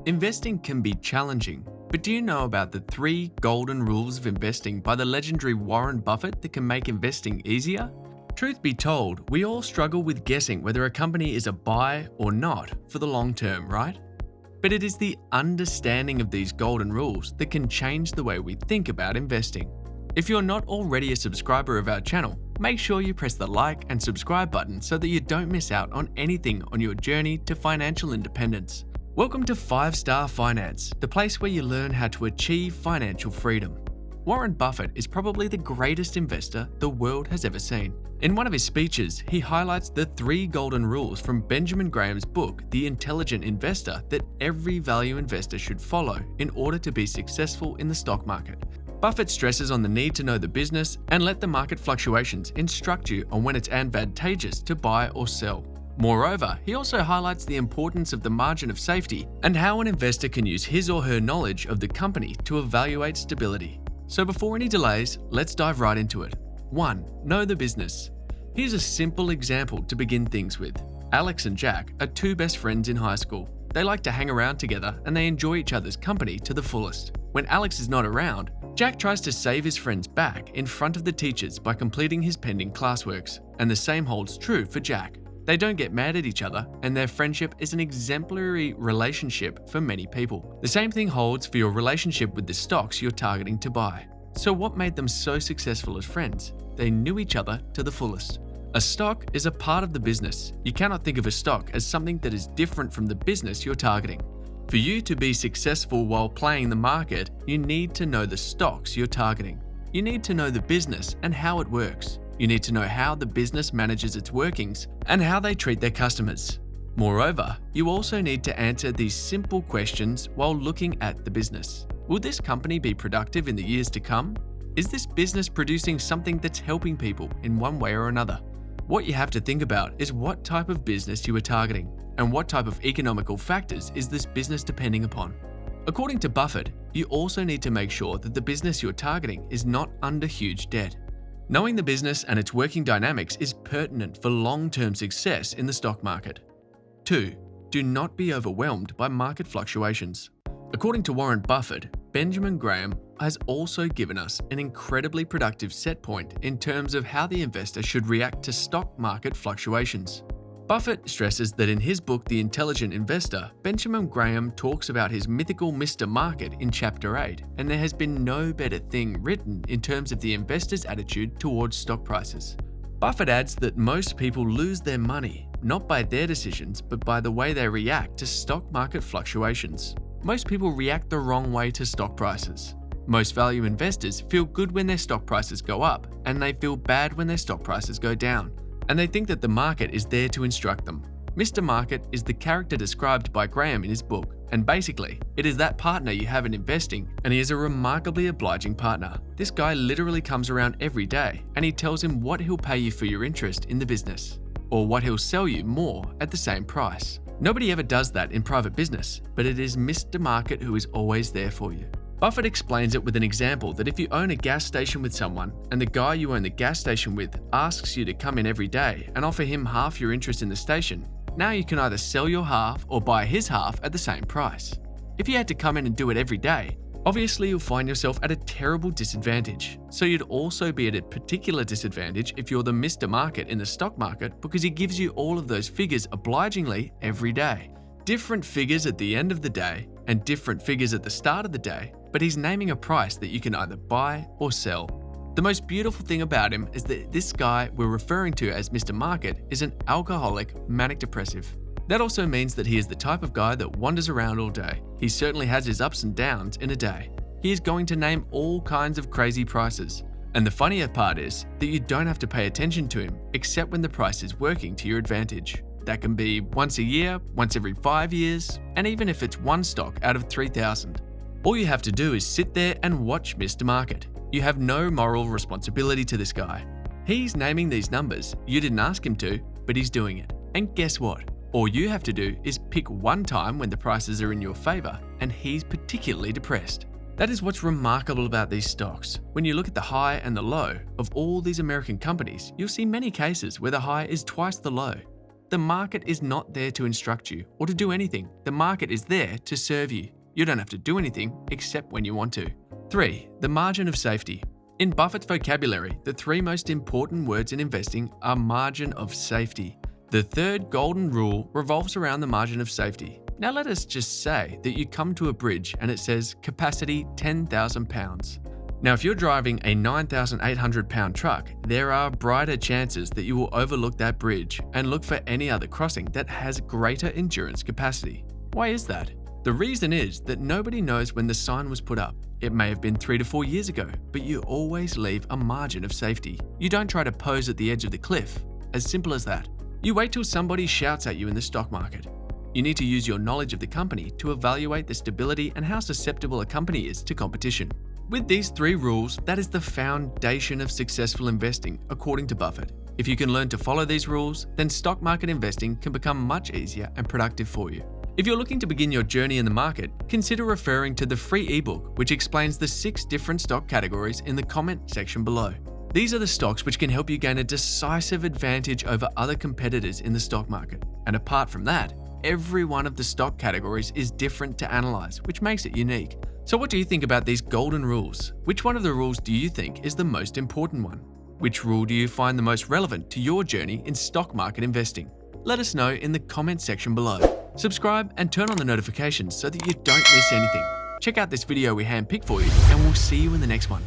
Investing can be challenging, but do you know about the 3 golden rules of investing by the legendary Warren Buffett that can make investing easier? Truth be told, we all struggle with guessing whether a company is a buy or not for the long term, right? But it is the understanding of these golden rules that can change the way we think about investing. If you're not already a subscriber of our channel, make sure you press the like and subscribe button so that you don't miss out on anything on your journey to financial independence. Welcome to 5-Star Finance, the place where you learn how to achieve financial freedom. Warren Buffett is probably the greatest investor the world has ever seen. In one of his speeches, he highlights the 3 golden rules from Benjamin Graham's book, The Intelligent Investor, that every value investor should follow in order to be successful in the stock market. Buffett stresses on the need to know the business and let the market fluctuations instruct you on when it's advantageous to buy or sell. Moreover, he also highlights the importance of the margin of safety and how an investor can use his or her knowledge of the company to evaluate stability. So before any delays, let's dive right into it. 1. Know the business. Here's a simple example to begin things with. Alex and Jack are 2 best friends in high school. They like to hang around together and they enjoy each other's company to the fullest. When Alex is not around, Jack tries to save his friends back in front of the teachers by completing his pending classworks, and the same holds true for Jack. They don't get mad at each other, and their friendship is an exemplary relationship for many people. The same thing holds for your relationship with the stocks you're targeting to buy. So what made them so successful as friends? They knew each other to the fullest. A stock is a part of the business. You cannot think of a stock as something that is different from the business you're targeting. For you to be successful while playing the market, you need to know the stocks you're targeting. You need to know the business and how it works. You need to know how the business manages its workings and how they treat their customers. Moreover, you also need to answer these simple questions while looking at the business. Will this company be productive in the years to come? Is this business producing something that's helping people in one way or another? What you have to think about is what type of business you are targeting and what type of economical factors is this business depending upon. According to Buffett, you also need to make sure that the business you're targeting is not under huge debt. Knowing the business and its working dynamics is pertinent for long-term success in the stock market. 2. Do not be overwhelmed by market fluctuations. According to Warren Buffett, Benjamin Graham has also given us an incredibly productive set point in terms of how the investor should react to stock market fluctuations. Buffett stresses that in his book, The Intelligent Investor, Benjamin Graham talks about his mythical Mr. Market in Chapter 8, and there has been no better thing written in terms of the investor's attitude towards stock prices. Buffett adds that most people lose their money, not by their decisions, but by the way they react to stock market fluctuations. Most people react the wrong way to stock prices. Most value investors feel good when their stock prices go up, and they feel bad when their stock prices go down. And they think that the market is there to instruct them. Mr. Market is the character described by Graham in his book, and basically, it is that partner you have in investing, and he is a remarkably obliging partner. This guy literally comes around every day, and he tells him what he'll pay you for your interest in the business, or what he'll sell you more at the same price. Nobody ever does that in private business, but it is Mr. Market who is always there for you. Buffett explains it with an example that if you own a gas station with someone and the guy you own the gas station with asks you to come in every day and offer him half your interest in the station, now you can either sell your half or buy his half at the same price. If you had to come in and do it every day, obviously you'll find yourself at a terrible disadvantage. So you'd also be at a particular disadvantage if you're the Mr. Market in the stock market because he gives you all of those figures obligingly every day. Different figures at the end of the day and different figures at the start of the day, but he's naming a price that you can either buy or sell. The most beautiful thing about him is that this guy we're referring to as Mr. Market is an alcoholic manic depressive. That also means that he is the type of guy that wanders around all day. He certainly has his ups and downs in a day. He is going to name all kinds of crazy prices. And the funnier part is that you don't have to pay attention to him except when the price is working to your advantage. That can be once a year, once every 5 years, and even if it's one stock out of 3,000. All you have to do is sit there and watch Mr. Market. You have no moral responsibility to this guy. He's naming these numbers. You didn't ask him to, but he's doing it. And guess what? All you have to do is pick one time when the prices are in your favor and he's particularly depressed. That is what's remarkable about these stocks. When you look at the high and the low of all these American companies, you'll see many cases where the high is twice the low. The market is not there to instruct you or to do anything. The market is there to serve you. You don't have to do anything except when you want to. 3. The margin of safety. In Buffett's vocabulary, the three most important words in investing are margin of safety. The third golden rule revolves around the margin of safety. Now let us just say that you come to a bridge and it says capacity 10,000 pounds. Now if you're driving a 9,800 pound truck, there are brighter chances that you will overlook that bridge and look for any other crossing that has greater endurance capacity. Why is that? The reason is that nobody knows when the sign was put up. It may have been 3 to 4 years ago, but you always leave a margin of safety. You don't try to pose at the edge of the cliff. As simple as that. You wait till somebody shouts at you in the stock market. You need to use your knowledge of the company to evaluate the stability and how susceptible a company is to competition. With these 3 rules, that is the foundation of successful investing, according to Buffett. If you can learn to follow these rules, then stock market investing can become much easier and productive for you. If you're looking to begin your journey in the market, consider referring to the free ebook, which explains the 6 different stock categories in the comment section below. These are the stocks which can help you gain a decisive advantage over other competitors in the stock market. And apart from that, every one of the stock categories is different to analyze, which makes it unique. So what do you think about these golden rules? Which one of the rules do you think is the most important one? Which rule do you find the most relevant to your journey in stock market investing? Let us know in the comment section below. Subscribe and turn on the notifications so that you don't miss anything. Check out this video we handpicked for you, and we'll see you in the next one.